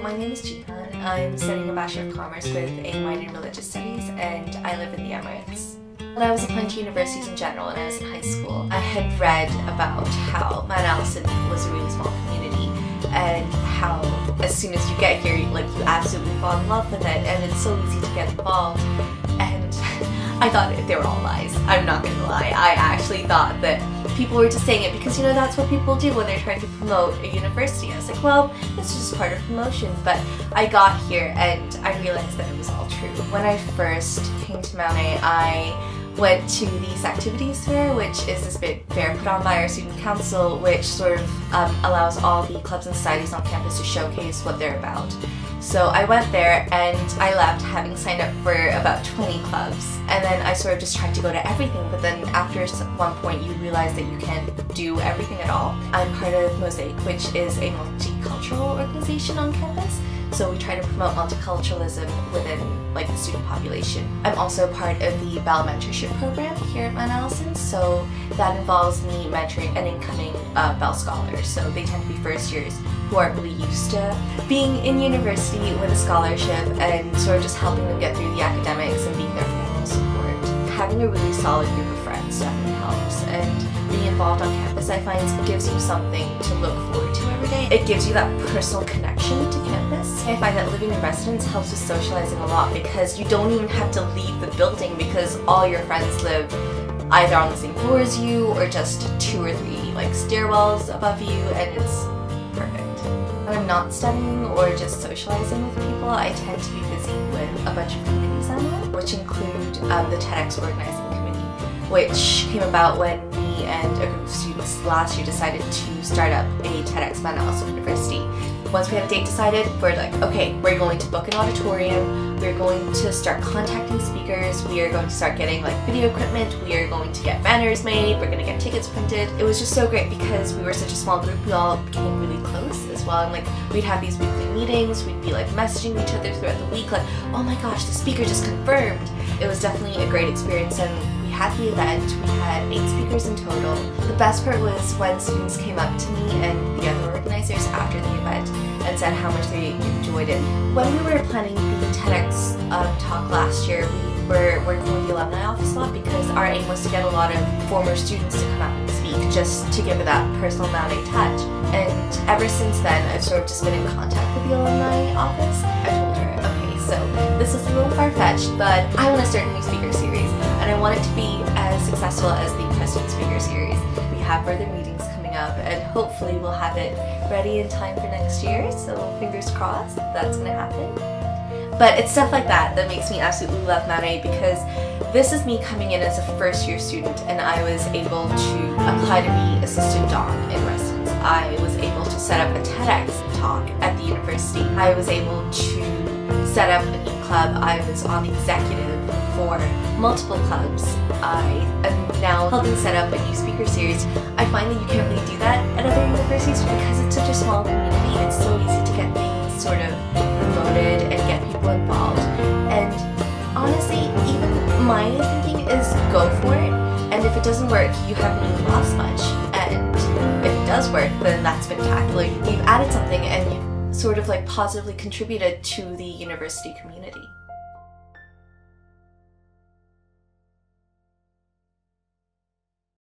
my name is Jeehan. I'm studying a Bachelor of Commerce with a minor in Religious Studies, and I live in the Emirates. When I was applying to universities in general and I was in high school, I had read about how Mount Allison was a really small community and how as soon as you get here, you absolutely fall in love with it, and it's so easy to get involved. And I thought they were all lies. I'm not gonna lie. I actually thought that people were just saying it because, you know, that's what people do when they're trying to promote a university. I was like, well, this is just part of promotion. But I got here and I realized that it was all true. When I first came to Mount A, I went to the Youth Activities Fair, which is this big fair put on by our student council, which sort of allows all the clubs and societies on campus to showcase what they're about. So I went there and I left having signed up for about 20 clubs, and then I sort of just tried to go to everything, but then after one point you realize that you can't do everything at all. I'm part of Mosaic, which is a multicultural organization on campus. So we try to promote multiculturalism within the student population. I'm also part of the Bell Mentorship program here at Mount Allison, so that involves me mentoring an incoming Bell scholar. So they tend to be first years who aren't really used to being in university with a scholarship, and sort of just helping them get through the academics and being there for them support. Having a really solid group of friends definitely helps, and being involved on campus, I find, gives you something to look forward to every day. It gives you that personal connection to campus. I find that living in residence helps with socializing a lot because you don't even have to leave the building because all your friends live either on the same floor as you or just 2 or 3 stairwells above you, and it's perfect. When I'm not studying or just socializing with people, I tend to be busy with a bunch of committees I'm on, which include the TEDx organizing committee, which came about when me and a group of students last year decided to start up a TEDx Mount Allison University. Once we had a date decided, we're like, okay, we're going to book an auditorium, we're going to start contacting speakers, we are going to start getting video equipment, we are going to get banners made, we're going to get tickets printed. It was just so great because we were such a small group, we all became really close as well, and we'd have these weekly meetings, we'd be messaging each other throughout the week oh my gosh, the speaker just confirmed. It was definitely a great experience, and we had the event, we had 8 speakers in total. The best part was when students came up to me and the other organizers after the event and said how much they enjoyed it. When we were planning the TEDx talk last year, we were working with the alumni office a lot because our aim was to get a lot of former students to come out and speak, just to give it that personal Mount A touch. And ever since then, I've sort of just been in contact with the alumni office. I told her, okay, so this is a little far-fetched, but I want to start a new speaker series, and I want it to be as successful as the President Speaker Series. We have further meetings coming up, and hopefully we'll have it ready in time for next year, so fingers crossed that's going to happen. But it's stuff like that that makes me absolutely love Mount A, because this is me coming in as a first-year student, and I was able to apply to be assistant doc in residence. I was able to set up a TEDx talk at the university. I was able to set up a new club. I was on the executive for multiple clubs. I am now helping set up a new speaker series. I find that you can't really do that at other universities because it's such a small community. It's so easy to get things sort of promoted and get people involved. And honestly, even my thinking is go for it. And if it doesn't work, you haven't really lost much. And if it does work, then that's spectacular. You've added something and you've sort of positively contributed to the university community.